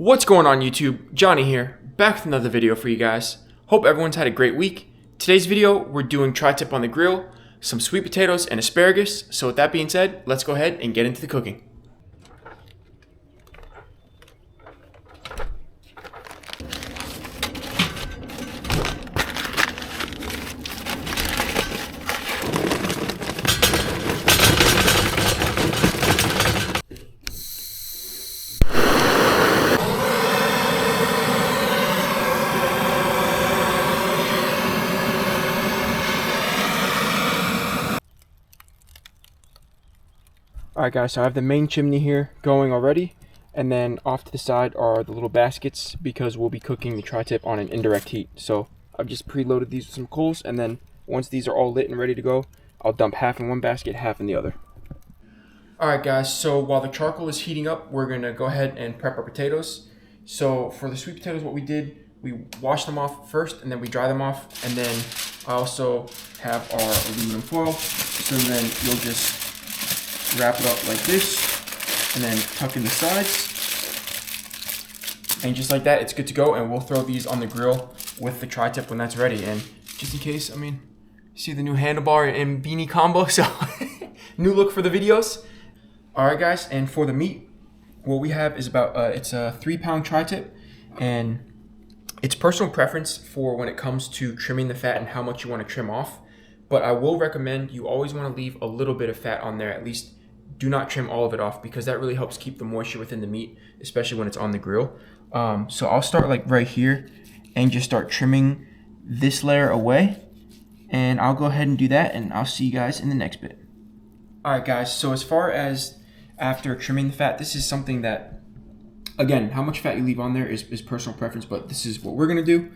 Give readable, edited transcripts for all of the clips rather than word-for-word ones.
What's going on YouTube? Johnny here, back with another video for you guys. Hope everyone's had a great week. Today's video, we're doing tri-tip on the grill, some sweet potatoes and asparagus. So with that being said, let's go ahead and get into the cooking. Alright guys, so I have the main chimney here going already, and then off to the side are the little baskets because we'll be cooking the tri-tip on an indirect heat. So I've just preloaded these with some coals, and then once these are all lit and ready to go, I'll dump half in one basket, half in the other. Alright guys, so while the charcoal is heating up, we're going to go ahead and prep our potatoes. So for the sweet potatoes, what we did, we washed them off first, and then we dry them off, and then I also have our aluminum foil, so then you'll just wrap it up like this and then tuck in the sides, and just like that it's good to go. And we'll throw these on the grill with the tri-tip when that's ready. And just in case, see the new handlebar and beanie combo, so new look for the videos. Alright guys, and for the meat, what we have is about it's a 3-pound tri-tip, and it's personal preference for when it comes to trimming the fat and how much you want to trim off. But I will recommend you always want to leave a little bit of fat on there. At least do not trim all of it off, because that really helps keep the moisture within the meat, especially when it's on the grill. So I'll start like right here and just start trimming this layer away, and I'll go ahead and do that, and I'll see you guys in the next bit. Alright guys, so as far as after trimming the fat, this is something that, again, how much fat you leave on there is personal preference, but this is what we're gonna do.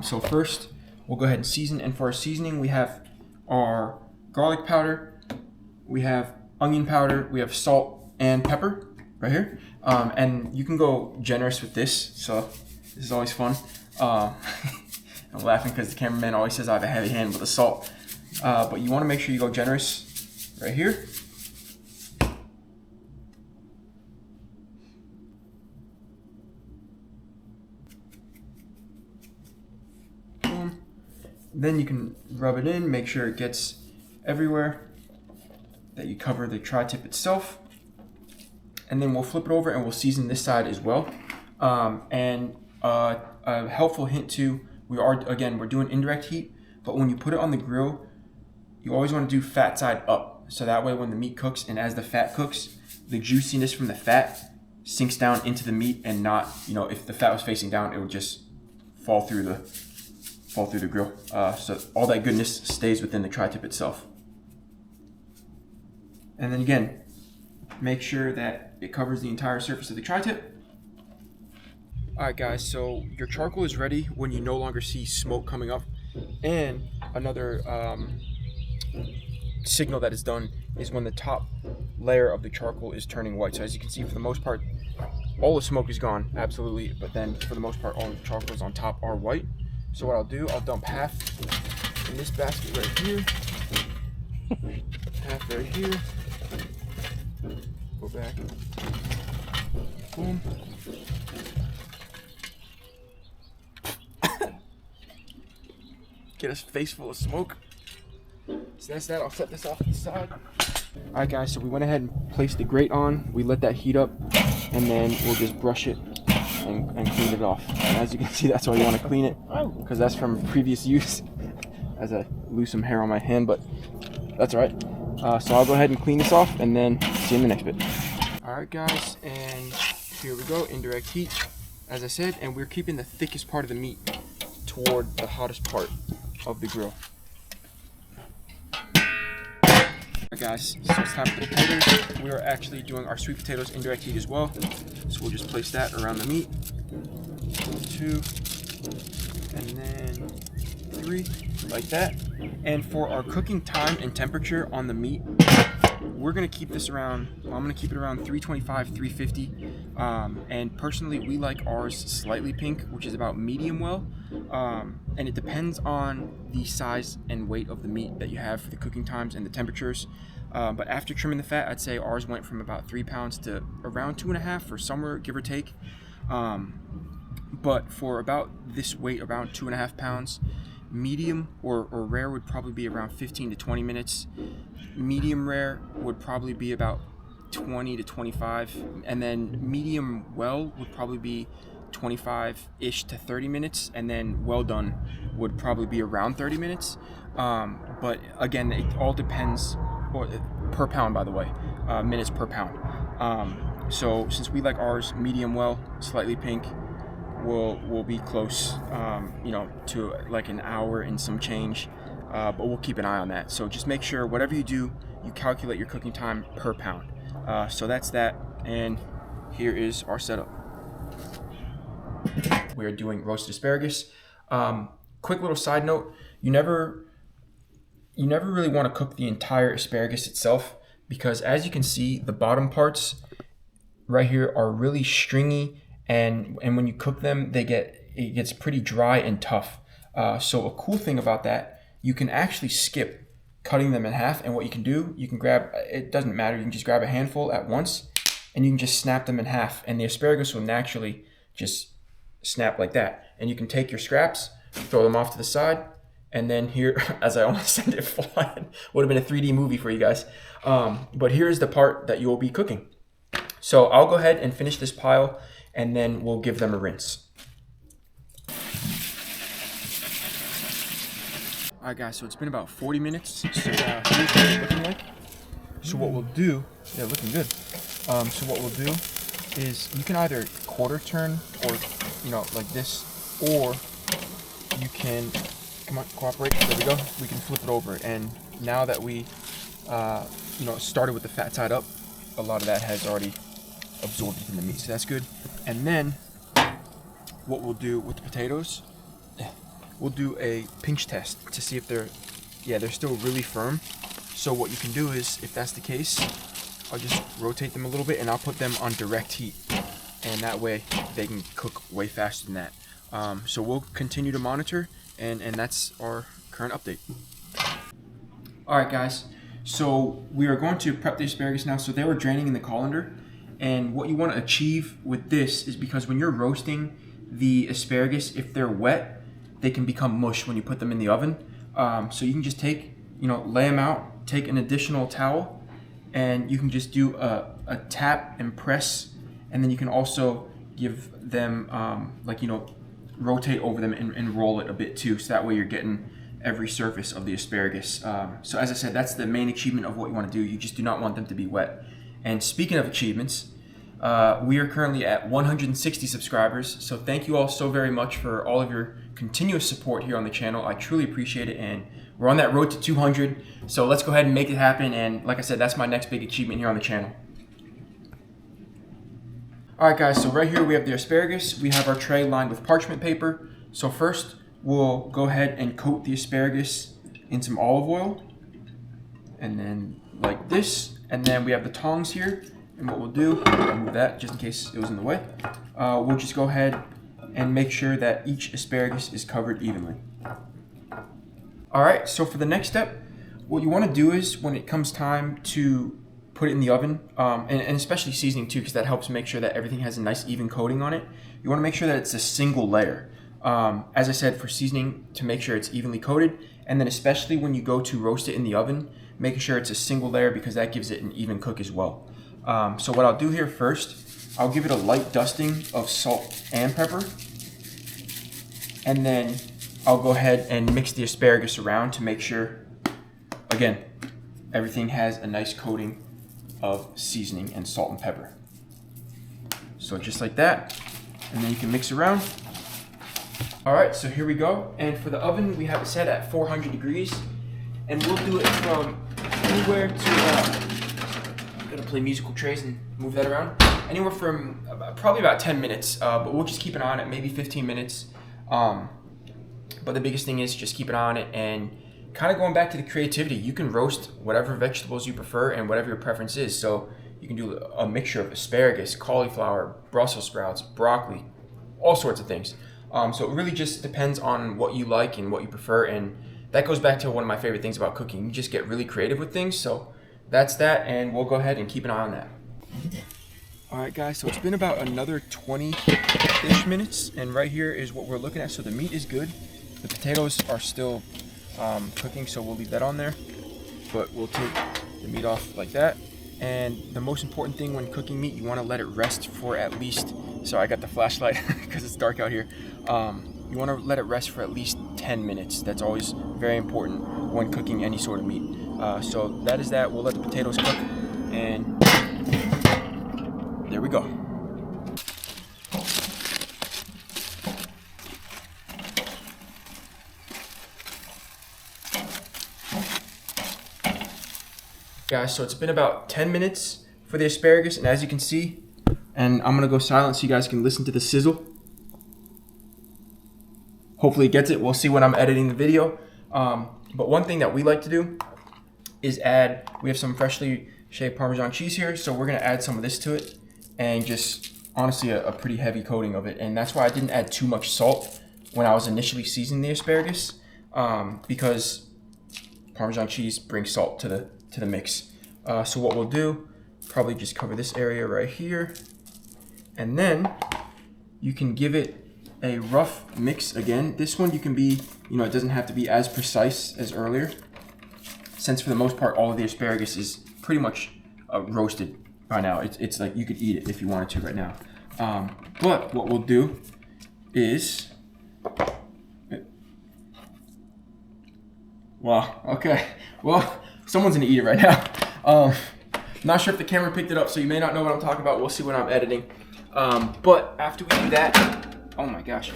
So first we'll go ahead and season, and for our seasoning we have our garlic powder, we have onion powder, we have salt and pepper right here, and you can go generous with this, so this is always fun. I'm laughing because the cameraman always says I have a heavy hand with the salt, but you want to make sure you go generous right here. Boom. Then you can rub it in, make sure it gets everywhere, that you cover the tri-tip itself, and then we'll flip it over and we'll season this side as well. And a helpful hint too, we're doing indirect heat, but when you put it on the grill, you always want to do fat side up, so that way when the meat cooks and as the fat cooks, the juiciness from the fat sinks down into the meat, and not, if the fat was facing down, it would just fall through the grill. So all that goodness stays within the tri-tip itself. And then again, make sure that it covers the entire surface of the tri-tip. Alright guys, so your charcoal is ready when you no longer see smoke coming up. And another signal that is done is when the top layer of the charcoal is turning white. So as you can see, for the most part, all the smoke is gone, absolutely. But then for the most part, all the charcoals on top are white. So what I'll do, I'll dump half in this basket right here, half right here. Go back. Boom. Get a face full of smoke. So that's that. I'll set this off to the side. Alright guys, so we went ahead and placed the grate on. We let that heat up, and then we'll just brush it and clean it off. And as you can see, that's why you want to clean it, because that's from previous use. As I lose some hair on my hand, but that's alright. So I'll go ahead and clean this off, and then see you in the next bit. Alright guys, and here we go, indirect heat, as I said, and we're keeping the thickest part of the meat toward the hottest part of the grill. Alright guys, so it's time for the potatoes. We are actually doing our sweet potatoes indirect heat as well. So we'll just place that around the meat. 2, and then 3, like that. And for our cooking time and temperature on the meat, we're gonna keep this around, I'm gonna keep it around 325, 350. And personally, we like ours slightly pink, which is about medium well. And it depends on the size and weight of the meat that you have for the cooking times and the temperatures. But after trimming the fat, I'd say ours went from about 3 pounds to around 2.5, or somewhere, give or take. But for about this weight, around 2.5 pounds, medium or rare would probably be around 15 to 20 minutes. Medium rare would probably be about 20 to 25, and then medium well would probably be 25-ish to 30 minutes, and then well done would probably be around 30 minutes. But again, it all depends, or per pound, by the way, minutes per pound. So since we like ours medium well, slightly pink, we'll be close, to like an hour and some change. But we'll keep an eye on that. So just make sure whatever you do, you calculate your cooking time per pound. So that's that, and here is our setup. We are doing roasted asparagus. Quick little side note: you never really want to cook the entire asparagus itself, because as you can see, the bottom parts right here are really stringy, and when you cook them, it gets pretty dry and tough. So a cool thing about that, you can actually skip cutting them in half, and what you can do, you can grab, it doesn't matter, you can just grab a handful at once and you can just snap them in half, and the asparagus will naturally just snap like that. And you can take your scraps, throw them off to the side, and then here, as I almost sent it flying, would have been a 3D movie for you guys. But here's the part that you'll be cooking. So I'll go ahead and finish this pile, and then we'll give them a rinse. Alright guys, so it's been about 40 minutes. So here's what it's looking like. So what we'll do, yeah, looking good. So what we'll do is you can either quarter turn, or like this, or you can, come on, cooperate. There we go. We can flip it over, and now that we started with the fat side up, a lot of that has already absorbed in the meat, so that's good. And then what we'll do with the potatoes, we'll do a pinch test to see if they're still really firm. So what you can do is, if that's the case, I'll just rotate them a little bit and I'll put them on direct heat, and that way they can cook way faster than that. So we'll continue to monitor, and that's our current update. Alright guys, so we are going to prep the asparagus now. So they were draining in the colander, and what you want to achieve with this is, because when you're roasting the asparagus, if they're wet, they can become mush when you put them in the oven. So you can just take, lay them out, take an additional towel, and you can just do a tap and press, and then you can also give them, rotate over them and roll it a bit too, so that way you're getting every surface of the asparagus. So as I said, that's the main achievement of what you want to do. You just do not want them to be wet. And speaking of achievements, we are currently at 160 subscribers, so thank you all so very much for all of your continuous support here on the channel. I truly appreciate it, and we're on that road to 200, so let's go ahead and make it happen. And like I said, that's my next big achievement here on the channel. Alright guys, so right here we have the asparagus. We have our tray lined with parchment paper. So first, we'll go ahead and coat the asparagus in some olive oil, and then like this. And then we have the tongs here, and what we'll do, I'll move that just in case it was in the way. We'll just go ahead and make sure that each asparagus is covered evenly. Alright, so for the next step, what you want to do is, when it comes time to put it in the oven, and especially seasoning too, because that helps make sure that everything has a nice even coating on it, you want to make sure that it's a single layer. As I said, for seasoning, to make sure it's evenly coated, and then especially when you go to roast it in the oven, making sure it's a single layer, because that gives it an even cook as well. So what I'll do here first, I'll give it a light dusting of salt and pepper, and then I'll go ahead and mix the asparagus around to make sure, again, everything has a nice coating of seasoning and salt and pepper. So just like that, and then you can mix around. Alright, so here we go, and for the oven we have it set at 400 degrees, and we'll do it from anywhere to, I'm gonna play musical trays and move that around, anywhere from probably about 10 minutes, but we'll just keep an eye on it, maybe 15 minutes. But the biggest thing is just keep an eye on it, and kind of going back to the creativity. You can roast whatever vegetables you prefer and whatever your preference is. So you can do a mixture of asparagus, cauliflower, Brussels sprouts, broccoli, all sorts of things. So it really just depends on what you like and what you prefer, and that goes back to one of my favorite things about cooking. You just get really creative with things. So that's that, and we'll go ahead and keep an eye on that. All right, guys, so it's been about another 20-ish minutes, and right here is what we're looking at. So the meat is good. The potatoes are still cooking, so we'll leave that on there. But we'll take the meat off like that. And the most important thing when cooking meat, you want to let it rest for at least, so I got the flashlight because it's dark out here. You want to let it rest for at least 10 minutes. That's always very important when cooking any sort of meat. So that is that. We'll let the potatoes cook, and there we go. Guys, so it's been about 10 minutes for the asparagus, and as you can see, and I'm gonna go silent so you guys can listen to the sizzle. Hopefully it gets it. We'll see when I'm editing the video. But one thing that we like to do is add, we have some freshly shaved Parmesan cheese here, so we're gonna add some of this to it, and just honestly a pretty heavy coating of it. And that's why I didn't add too much salt when I was initially seasoning the asparagus, because Parmesan cheese brings salt to the mix. So what we'll do, probably just cover this area right here, and then you can give it a rough mix again. This one you can be, it doesn't have to be as precise as earlier, since for the most part all of the asparagus is pretty much roasted by now. It's like you could eat it if you wanted to right now. But what we'll do is, wow, okay, well, someone's gonna eat it right now. Not sure if the camera picked it up, so you may not know what I'm talking about. We'll see when I'm editing. But after we do that, oh my gosh,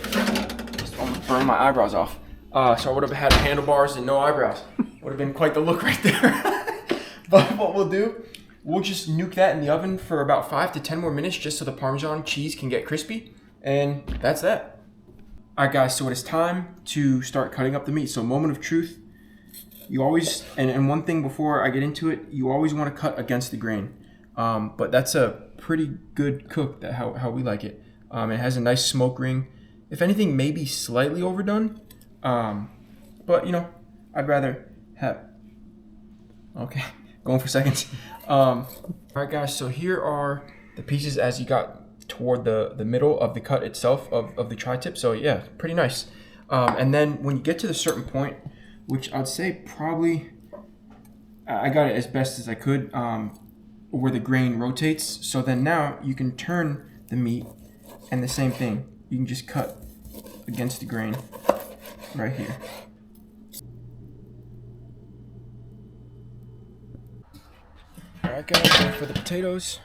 just almost burned my eyebrows off. So I would have had handlebars and no eyebrows. Would have been quite the look right there. But what we'll do, we'll just nuke that in the oven for about 5 to 10 more minutes, just so the Parmesan cheese can get crispy, and that's that. All right, guys, so it is time to start cutting up the meat. So moment of truth. You always, and one thing before I get into it, you always want to cut against the grain. But that's a pretty good cook, that how we like it. It has a nice smoke ring. If anything, maybe slightly overdone. But I'd rather have, okay, going for seconds. All right, guys, so here are the pieces as you got toward the middle of the cut itself of the tri-tip. So yeah, pretty nice. And then when you get to the certain point, which I'd say probably, I got it as best as I could, where the grain rotates. So then now you can turn the meat, and the same thing. You can just cut against the grain right here. All right, guys, and for the potatoes,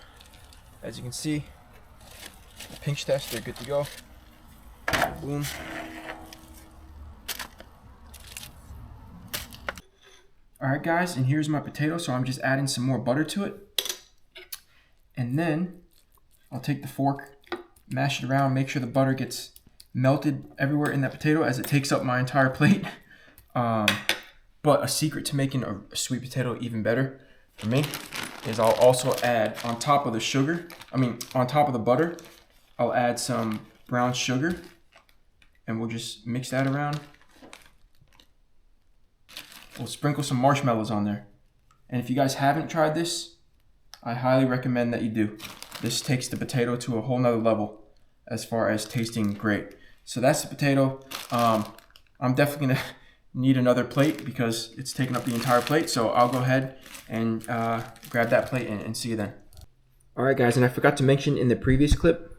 as you can see, the pinch test, they're good to go. Boom. All right, guys, and here's my potato. So I'm just adding some more butter to it. And then I'll take the fork, mash it around, make sure the butter gets melted everywhere in that potato as it takes up my entire plate. But a secret to making a sweet potato even better for me is I'll also add on top of on top of the butter, I'll add some brown sugar, and we'll just mix that around. We'll sprinkle some marshmallows on there. And if you guys haven't tried this, I highly recommend that you do. This takes the potato to a whole nother level as far as tasting great. So that's the potato. I'm definitely gonna need another plate because it's taking up the entire plate. So I'll go ahead and grab that plate and see you then. All right, guys, and I forgot to mention in the previous clip,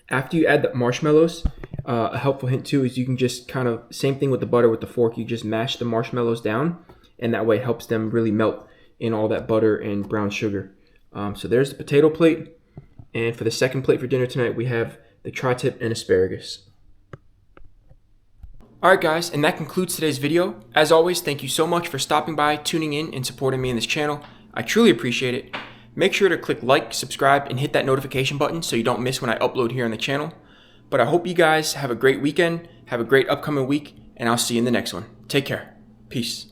after you add the marshmallows, a helpful hint too is you can just kind of, same thing with the butter with the fork, you just mash the marshmallows down, and that way it helps them really melt in all that butter and brown sugar. So there's the potato plate, and for the second plate for dinner tonight, we have the tri-tip and asparagus. Alright, guys, and that concludes today's video. As always, thank you so much for stopping by, tuning in, and supporting me in this channel. I truly appreciate it. Make sure to click like, subscribe, and hit that notification button so you don't miss when I upload here on the channel. But I hope you guys have a great weekend, have a great upcoming week, and I'll see you in the next one. Take care. Peace.